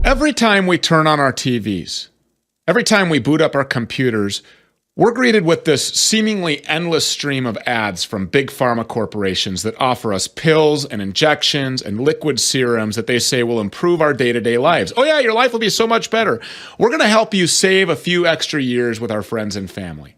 Every time we turn on our TVs, every time we boot up our computers, we're greeted with this seemingly endless stream of ads from big pharma corporations that offer us pills and injections and liquid serums that they say will improve our day-to-day lives. Oh yeah, your life will be so much better. We're going to help you save a few extra years with our friends and family.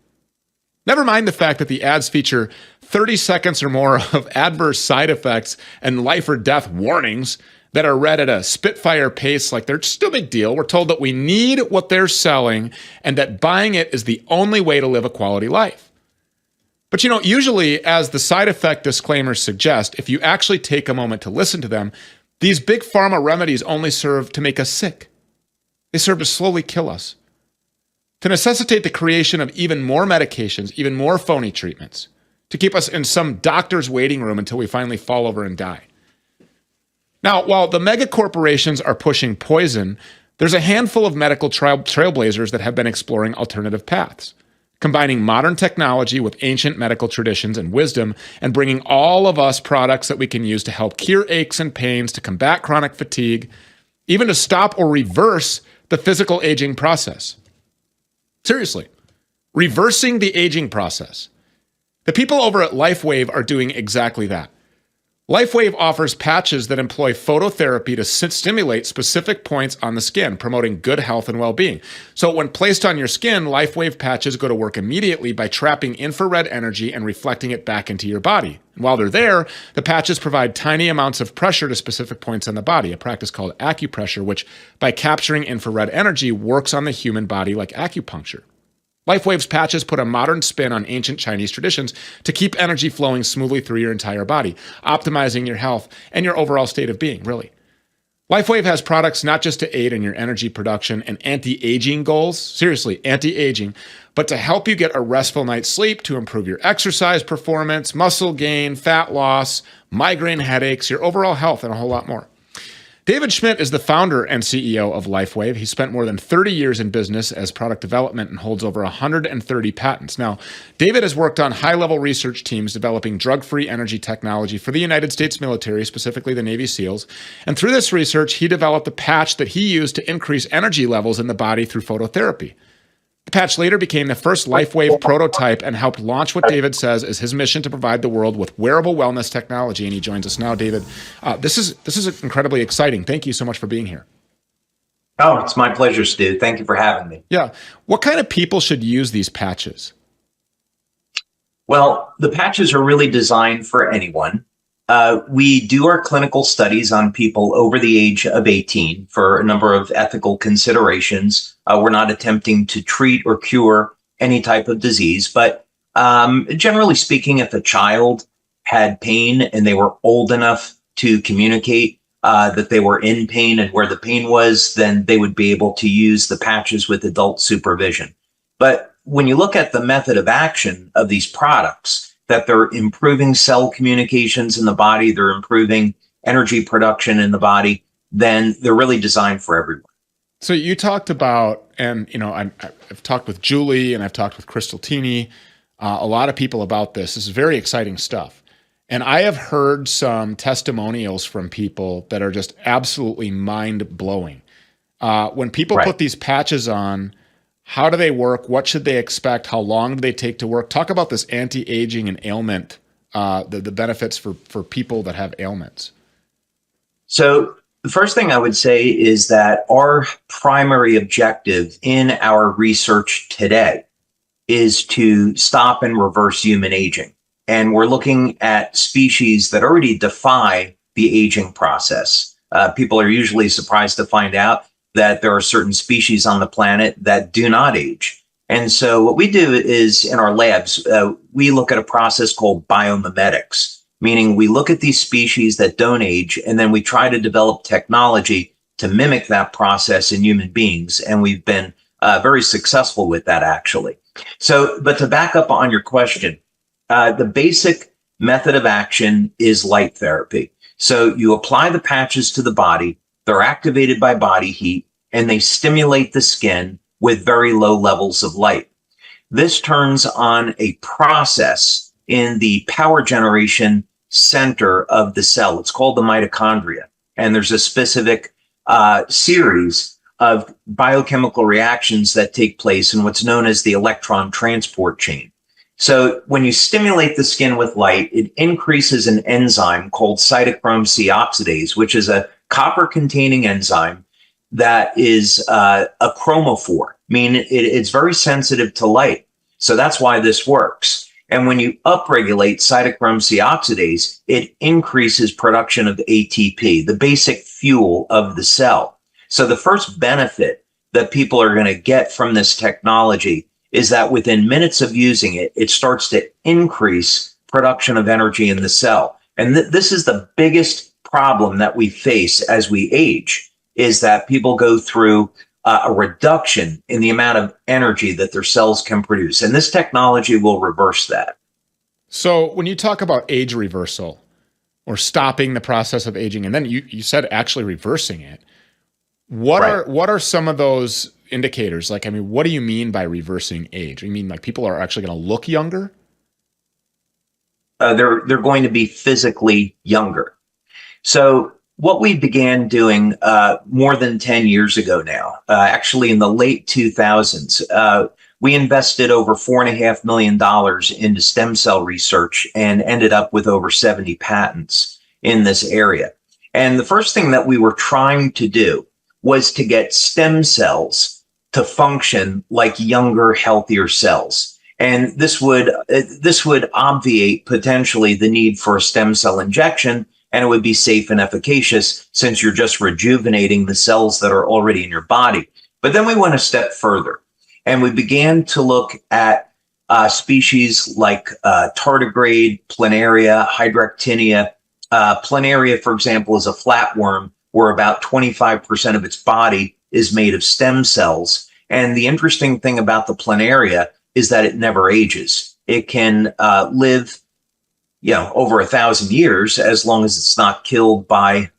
Never mind the fact that the ads feature 30 seconds or more of adverse side effects and life or death warnings that are read at a spitfire pace like they're just no big deal. We're told that we need what they're selling and that buying it is the only way to live a quality life. But usually, as the side effect disclaimers suggest, if you actually take a moment to listen to them, these big pharma remedies only serve to make us sick. They serve to slowly kill us, to necessitate the creation of even more medications, even more phony treatments, to keep us in some doctor's waiting room until we finally fall over and die. Now, while the mega corporations are pushing poison, there's a handful of medical trailblazers that have been exploring alternative paths, combining modern technology with ancient medical traditions and wisdom, and bringing all of us products that we can use to help cure aches and pains, to combat chronic fatigue, even to stop or reverse the physical aging process. Seriously, reversing the aging process. The people over at LifeWave are doing exactly that. LifeWave offers patches that employ phototherapy to stimulate specific points on the skin, promoting good health and well-being. So when placed on your skin, LifeWave patches go to work immediately by trapping infrared energy and reflecting it back into your body. And while they're there, the patches provide tiny amounts of pressure to specific points on the body, a practice called acupressure, which, by capturing infrared energy, works on the human body like acupuncture. LifeWave's patches put a modern spin on ancient Chinese traditions to keep energy flowing smoothly through your entire body, optimizing your health and your overall state of being, really. LifeWave has products not just to aid in your energy production and anti-aging goals, seriously, anti-aging, but to help you get a restful night's sleep, to improve your exercise performance, muscle gain, fat loss, migraine headaches, your overall health, and a whole lot more. David Schmidt is the founder and CEO of LifeWave. He spent more than 30 years in business as product development and holds over 130 patents. Now, David has worked on high-level research teams developing drug-free energy technology for the United States military, specifically the Navy SEALs. And through this research, he developed a patch that he used to increase energy levels in the body through phototherapy. The patch later became the first LifeWave prototype and helped launch what David says is his mission to provide the world with wearable wellness technology. And he joins us now. David, this is incredibly exciting. Thank you so much for being here. Oh, it's my pleasure, Stu. Thank you for having me. Yeah. What kind of people should use these patches? Well, the patches are really designed for anyone. We do our clinical studies on people over the age of 18 for a number of ethical considerations. We're not attempting to treat or cure any type of disease, but generally speaking, if a child had pain and they were old enough to communicate that they were in pain and where the pain was, then they would be able to use the patches with adult supervision. But when you look at the method of action of these products, that they're improving cell communications in the body, they're improving energy production in the body, then they're really designed for everyone. So you talked about, and I've talked with Julie and I've talked with Crystal Tini, a lot of people about this. This is very exciting stuff. And I have heard some testimonials from people that are just absolutely mind-blowing. When people put these patches on, how do they work? What should they expect? How long do they take to work? Talk about this anti-aging and ailment, the benefits for people that have ailments. So the first thing I would say is that our primary objective in our research today is to stop and reverse human aging. And we're looking at species that already defy the aging process. People are usually surprised to find out that there are certain species on the planet that do not age. And so what we do is in our labs, we look at a process called biomimetics, meaning we look at these species that don't age, and then we try to develop technology to mimic that process in human beings. And we've been very successful with that, actually. So, but to back up on your question, the basic method of action is light therapy. So you apply the patches to the body, they're activated by body heat, and they stimulate the skin with very low levels of light. This turns on a process in the power generation center of the cell. It's called the mitochondria. And there's a specific series of biochemical reactions that take place in what's known as the electron transport chain. So when you stimulate the skin with light, it increases an enzyme called cytochrome C oxidase, which is a copper-containing enzyme that is a chromophore, meaning it's very sensitive to light. So that's why this works. And when you upregulate cytochrome C oxidase, it increases production of ATP, the basic fuel of the cell. So the first benefit that people are going to get from this technology is that within minutes of using it, it starts to increase production of energy in the cell. And this is the biggest problem that we face as we age, is that people go through a reduction in the amount of energy that their cells can produce. And this technology will reverse that. So when you talk about age reversal or stopping the process of aging, and then you said actually reversing it, what are some of those indicators? Like, I mean, what do you mean by reversing age? You mean like people are actually going to look younger? They're going to be physically younger. So what we began doing more than 10 years ago now, actually in the late 2000s, we invested over $4.5 million into stem cell research and ended up with over 70 patents in this area. And the first thing that we were trying to do was to get stem cells to function like younger, healthier cells. And this would obviate potentially the need for a stem cell injection, and it would be safe and efficacious since you're just rejuvenating the cells that are already in your body. But then we went a step further, and we began to look at species like tardigrade, planaria, hydractinia. Planaria, for example, is a flatworm where about 25% of its body is made of stem cells. And the interesting thing about the planaria is that it never ages. It can live, over 1,000 years as long as it's not killed by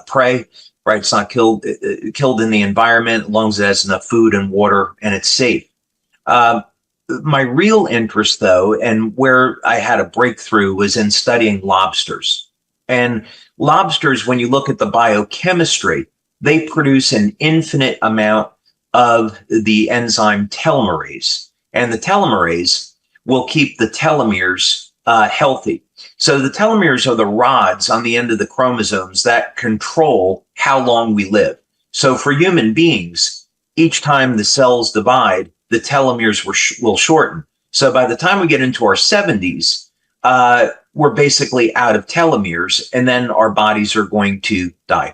prey, right? It's not killed in the environment, as long as it has enough food and water and it's safe. My real interest, though, and where I had a breakthrough was in studying lobsters. And lobsters, when you look at the biochemistry, they produce an infinite amount of the enzyme telomerase. And the telomerase will keep the telomeres healthy. So the telomeres are the rods on the end of the chromosomes that control how long we live. So for human beings, each time the cells divide, the telomeres will shorten. So by the time we get into our 70s, we're basically out of telomeres, and then our bodies are going to die.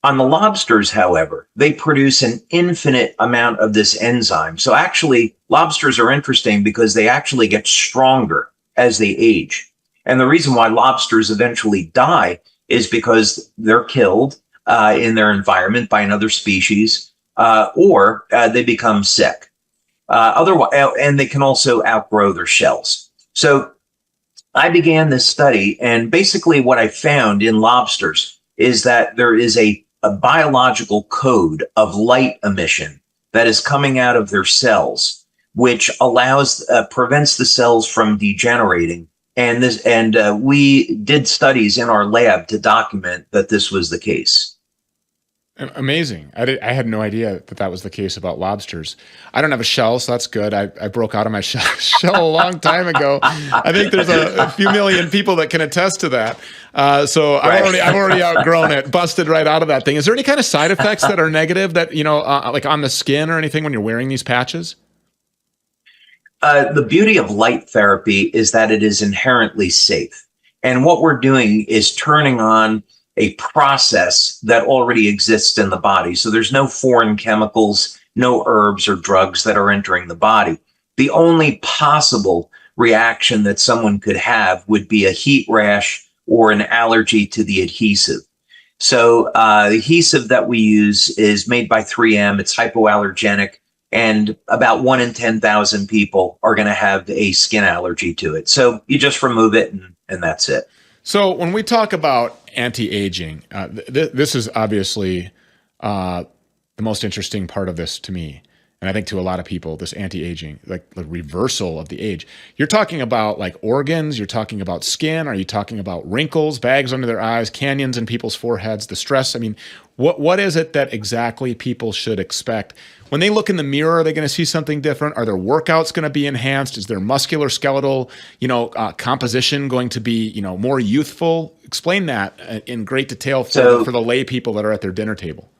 On the lobsters, however, they produce an infinite amount of this enzyme. So actually, lobsters are interesting because they actually get stronger as they age. And the reason why lobsters eventually die is because they're killed in their environment by another species, or they become sick. Otherwise, and they can also outgrow their shells. So I began this study, and basically what I found in lobsters is that there is a biological code of light emission that is coming out of their cells, which prevents the cells from degenerating. And we did studies in our lab to document that this was the case. Amazing. I had no idea that was the case about lobsters. I don't have a shell, so that's good. I broke out of my shell a long time ago. I think there's a few million people that can attest to that. So right. I've already outgrown it, busted right out of that thing. Is there any kind of side effects that are negative that, like on the skin or anything when you're wearing these patches? The beauty of light therapy is that it is inherently safe. And what we're doing is turning on a process that already exists in the body. So there's no foreign chemicals, no herbs or drugs that are entering the body. The only possible reaction that someone could have would be a heat rash or an allergy to the adhesive. So the adhesive that we use is made by 3M. It's hypoallergenic, and about 1 in 10,000 people are going to have a skin allergy to it. So you just remove it and that's it. So when we talk about anti-aging, this is obviously the most interesting part of this to me. And I think to a lot of people, this anti-aging, like the reversal of the age, you're talking about like organs, you're talking about skin, are you talking about wrinkles, bags under their eyes, canyons in people's foreheads, the stress? I mean, what is it that exactly people should expect? When they look in the mirror, are they going to see something different? Are their workouts going to be enhanced? Is their muscular skeletal, composition going to be, more youthful? Explain that in great detail for the lay people that are at their dinner table.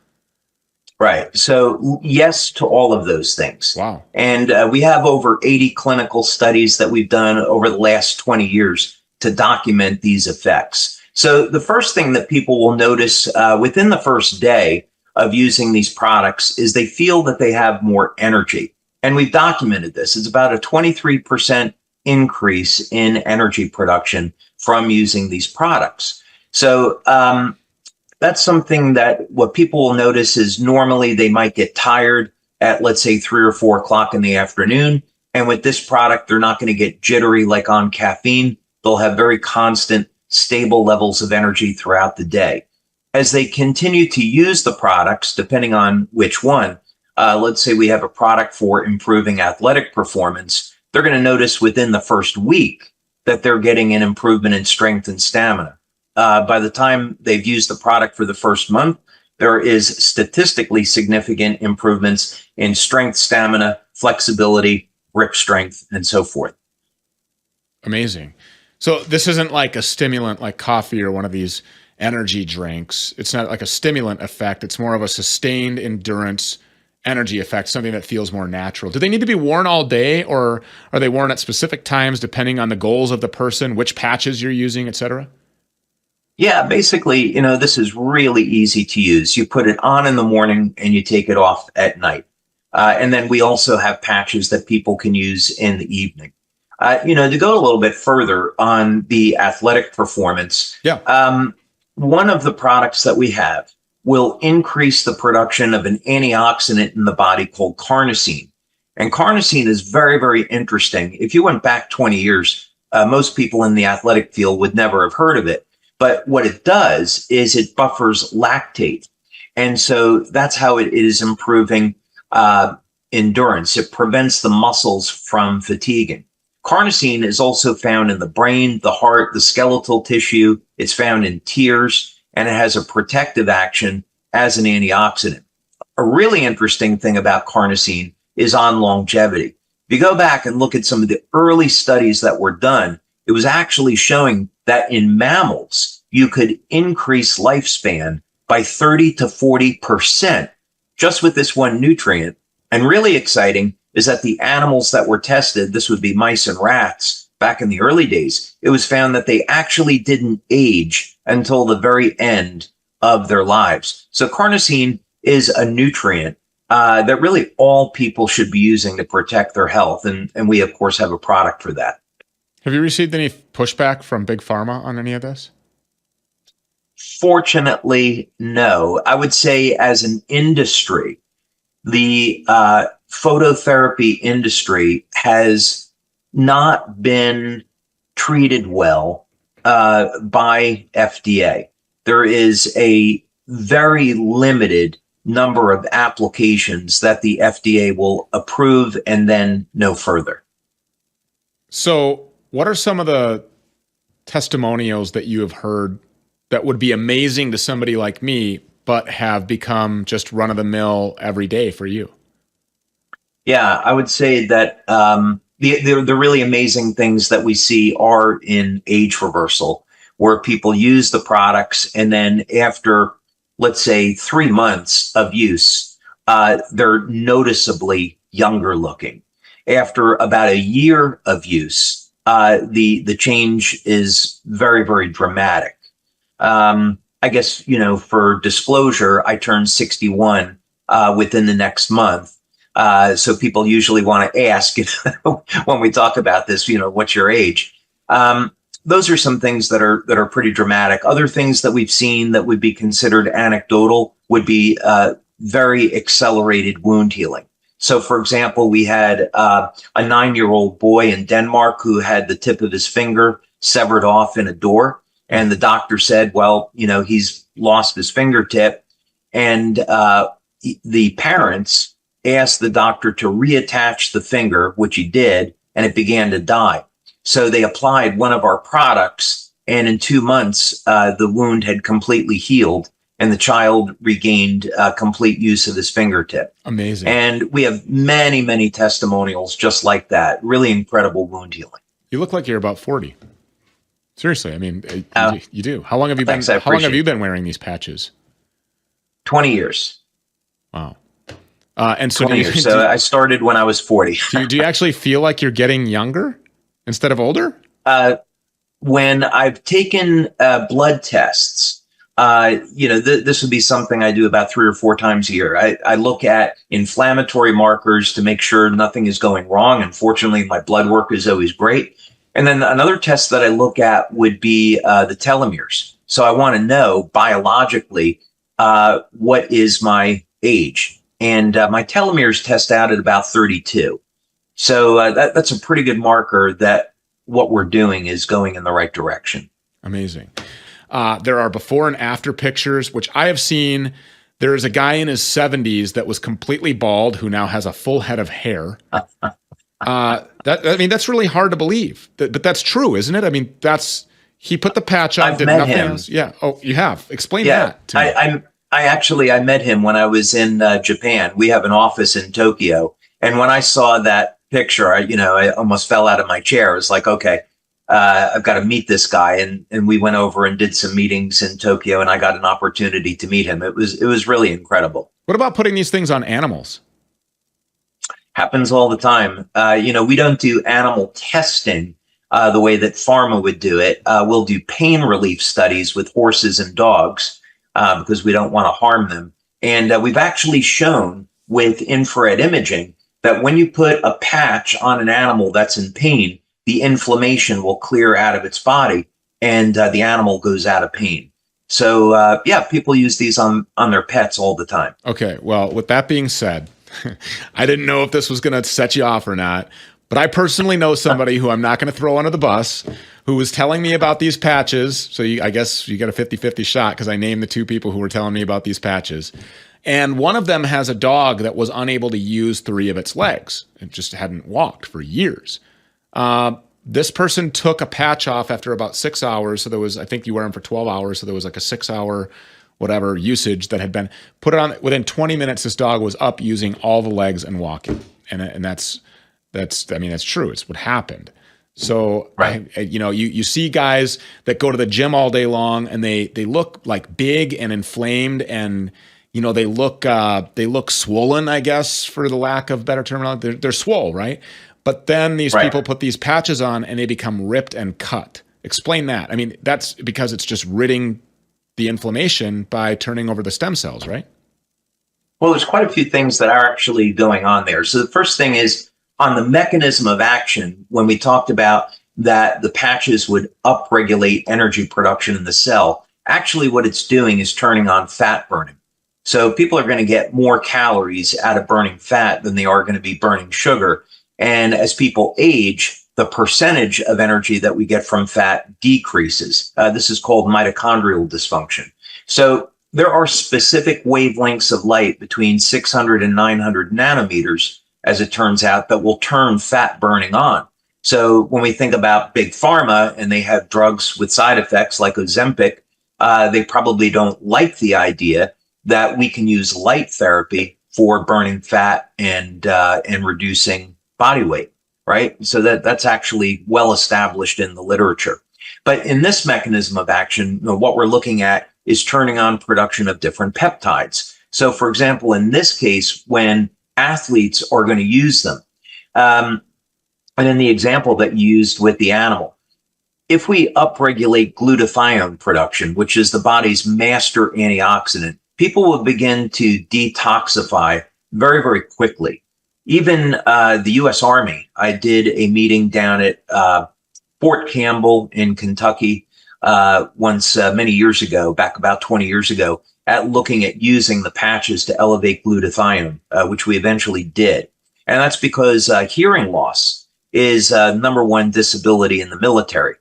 Right. So yes to all of those things. Wow. And we have over 80 clinical studies that we've done over the last 20 years to document these effects. So the first thing that people will notice within the first day of using these products is they feel that they have more energy. And we've documented this. It's about a 23% increase in energy production from using these products. So that's something that what people will notice is normally they might get tired at, let's say, 3 or 4 o'clock in the afternoon. And with this product, they're not going to get jittery like on caffeine. They'll have very constant, stable levels of energy throughout the day. As they continue to use the products, depending on which one, let's say we have a product for improving athletic performance, they're going to notice within the first week that they're getting an improvement in strength and stamina. By the time they've used the product for the first month, there is statistically significant improvements in strength, stamina, flexibility, grip strength, and so forth. Amazing. So this isn't like a stimulant like coffee or one of these energy drinks. It's not like a stimulant effect. It's more of a sustained endurance energy effect, something that feels more natural. Do they need to be worn all day, or are they worn at specific times depending on the goals of the person, which patches you're using, et cetera? Yeah, basically, this is really easy to use. You put it on in the morning and you take it off at night. And then we also have patches that people can use in the evening. To go a little bit further on the athletic performance, one of the products that we have will increase the production of an antioxidant in the body called carnosine. And carnosine is very, very interesting. If you went back 20 years, most people in the athletic field would never have heard of it. But what it does is it buffers lactate. And so that's how it is improving endurance. It prevents the muscles from fatiguing. Carnosine is also found in the brain, the heart, the skeletal tissue. It's found in tears, and it has a protective action as an antioxidant. A really interesting thing about carnosine is on longevity. If you go back and look at some of the early studies that were done, it was actually showing that in mammals, you could increase lifespan by 30 to 40% just with this one nutrient. And really exciting is that the animals that were tested, this would be mice and rats, back in the early days, it was found that they actually didn't age until the very end of their lives. So carnosine is a nutrient that really all people should be using to protect their health. And we, of course, have a product for that. Have you received any pushback from Big Pharma on any of this? Fortunately, no. I would say as an industry, the phototherapy industry has not been treated well by FDA. There is a very limited number of applications that the FDA will approve and then no further. So what are some of the testimonials that you have heard that would be amazing to somebody like me, but have become just run-of-the-mill every day for you? Yeah, I would say that the really amazing things that we see are in age reversal, where people use the products and then after, let's say, 3 months of use, they're noticeably younger looking. After about a year of use, the change is very, very dramatic. I guess, for disclosure, I turned 61 within the next month. So people usually want to ask when we talk about this, what's your age? Those are some things that are pretty dramatic. Other things that we've seen that would be considered anecdotal would be very accelerated wound healing. So, for example, we had a 9-year-old boy in Denmark who had the tip of his finger severed off in a door. And the doctor said, well, he's lost his fingertip. And the parents asked the doctor to reattach the finger, which he did, and it began to die. So they applied one of our products, and in 2 months, the wound had completely healed, and the child regained complete use of his fingertip. Amazing. And we have many, many testimonials just like that. Really incredible wound healing. You look like you're about 40. Seriously, I mean, you do. How long have you thanks, been? How long have you been wearing these patches? 20 years. Wow. And so 20 years. So I started when I was 40. do you actually feel like you're getting younger instead of older? When I've taken blood tests, this would be something I do about 3 or 4 times a year. I look at inflammatory markers to make sure nothing is going wrong. Unfortunately, my blood work is always great. And then another test that I look at would be the telomeres. So I want to know biologically what is my age. And my telomeres test out at about 32. So that's a pretty good marker that what we're doing is going in the right direction. Amazing. There are before and after pictures, which I have seen. There is a guy in his 70s that was completely bald who now has a full head of hair. That's really hard to believe, but that's true, isn't it? I mean, he put the patch on, did nothing else. Yeah. Oh, you have. Explain that to me. I met him when I was in Japan. We have an office in Tokyo. And when I saw that picture, I almost fell out of my chair. It was like, okay, I've got to meet this guy. And we went over and did some meetings in Tokyo, and I got an opportunity to meet him. It was really incredible. What about putting these things on animals? Happens all the time. We don't do animal testing the way that pharma would do it. We'll do pain relief studies with horses and dogs because we don't want to harm them. And we've actually shown with infrared imaging that when you put a patch on an animal that's in pain, the inflammation will clear out of its body and the animal goes out of pain. So, people use these on their pets all the time. Okay. Well, with that being said, I didn't know if this was going to set you off or not, but I personally know somebody who I'm not going to throw under the bus who was telling me about these patches. So I guess you get a 50-50 shot because I named the 2 people who were telling me about these patches. And one of them has a dog that was unable to use 3 of its legs. It just hadn't walked for years. This person took a patch off after about 6 hours. So I think you wear them for 12 hours. So there was like a 6-hour whatever usage that had been put on. Within 20 minutes, this dog was up using all the legs and walking. And that's true. It's what happened. So, right. You see guys that go to the gym all day long and they look like big and inflamed and, they look swollen, I guess, for the lack of better terminology. They're swole, right? But then these people put these patches on and they become ripped and cut. Explain that. I mean, that's because it's just ridding the inflammation by turning over the stem cells, right? Well, there's quite a few things that are actually going on there. So the first thing is on the mechanism of action, when we talked about that the patches would upregulate energy production in the cell, actually what it's doing is turning on fat burning. So people are going to get more calories out of burning fat than they are going to be burning sugar. And as people age, the percentage of energy that we get from fat decreases. This is called mitochondrial dysfunction. So there are specific wavelengths of light between 600 and 900 nanometers, as it turns out, that will turn fat burning on. So when we think about big pharma and they have drugs with side effects like Ozempic, they probably don't like the idea that we can use light therapy for burning fat and reducing body weight, right? So that's actually well established in the literature. But in this mechanism of action, what we're looking at is turning on production of different peptides. So for example, in this case, when athletes are going to use them, and in the example that you used with the animal, if we upregulate glutathione production, which is the body's master antioxidant, people will begin to detoxify very, very quickly. Even the U.S. Army, I did a meeting down at Fort Campbell in Kentucky once many years ago, back about 20 years ago, at looking at using the patches to elevate glutathione, which we eventually did. And that's because hearing loss is number one disability in the military.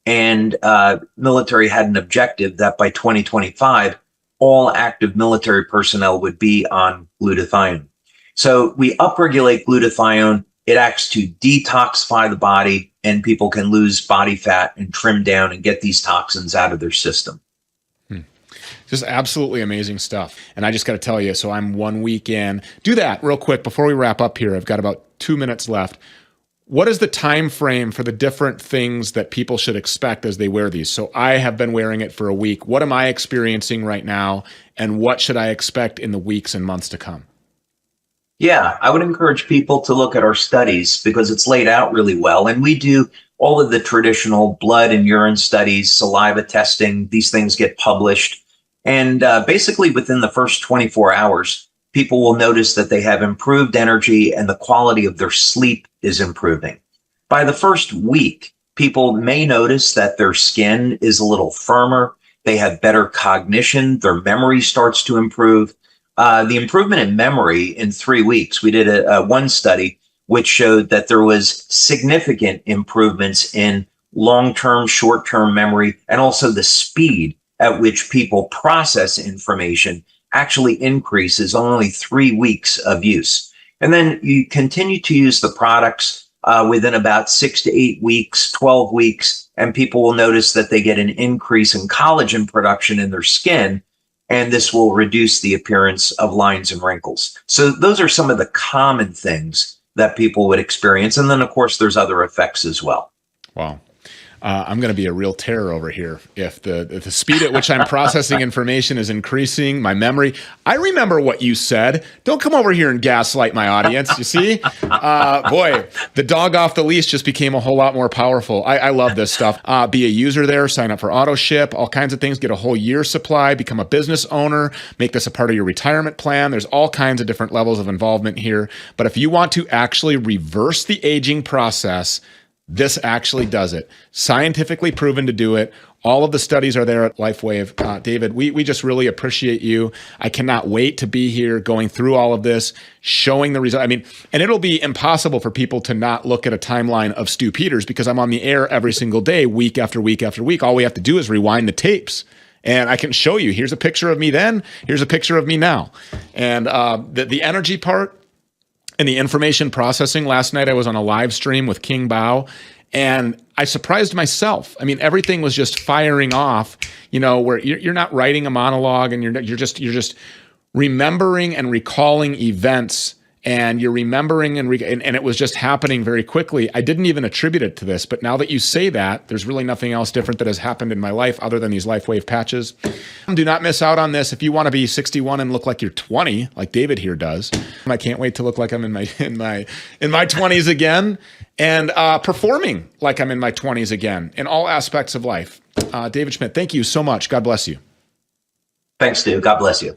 And military had an objective that by 2025, all active military personnel would be on glutathione. So we upregulate glutathione. It acts to detoxify the body, and people can lose body fat and trim down and get these toxins out of their system. Just absolutely amazing stuff. And I just got to tell you, so I'm 1 week in. Do that real quick before we wrap up here. I've got about 2 minutes left. What is the time frame for the different things that people should expect as they wear these? So I have been wearing it for a week. What am I experiencing right now? And what should I expect in the weeks and months to come? Yeah, I would encourage people to look at our studies because it's laid out really well. And we do all of the traditional blood and urine studies, saliva testing. These things get published. And basically within the first 24 hours, people will notice that they have improved energy and the quality of their sleep is improving. By the first week, people may notice that their skin is a little firmer. They have better cognition. Their memory starts to improve. The improvement in memory in 3 weeks, we did one study which showed that there was significant improvements in long-term, short-term memory, and also the speed at which people process information actually increases on only 3 weeks of use. And then you continue to use the products within about 6 to 8 weeks, 12 weeks, and people will notice that they get an increase in collagen production in their skin, and this will reduce the appearance of lines and wrinkles. So those are some of the common things that people would experience. And then, of course, there's other effects as well. Wow. I'm going to be a real terror over here if the speed at which I'm processing information is increasing, my memory. I remember what you said. Don't come over here and gaslight my audience. You see? Boy, the dog off the leash just became a whole lot more powerful. I love this stuff. Be a user there, sign up for auto ship, all kinds of things, get a whole year supply, become a business owner, make this a part of your retirement plan. There's all kinds of different levels of involvement here. But if you want to actually reverse the aging process, this actually does it. Scientifically proven to do it. All of the studies are there at LifeWave. David, we just really appreciate you. I cannot wait to be here going through all of this, showing the result. I mean, and it'll be impossible for people to not look at a timeline of Stu Peters because I'm on the air every single day, week after week after week. All we have to do is rewind the tapes. And I can show you, here's a picture of me then, here's a picture of me now. And the energy part, and the information processing, last night I was on a live stream with King Bao, and I surprised myself. I mean, everything was just firing off, you know, where you're not writing a monologue and you're just remembering and recalling events, and you're remembering and it was just happening very quickly. I didn't even attribute it to this, but now that you say that, there's really nothing else different that has happened in my life other than these LifeWave patches. Do not miss out on this. If you want to be 61 and look like you're 20, like David here does, I can't wait to look like I'm in my 20s again, and performing like I'm in my 20s again in all aspects of life. David Schmidt, thank you so much. God bless you. Thanks, Stu. God bless you.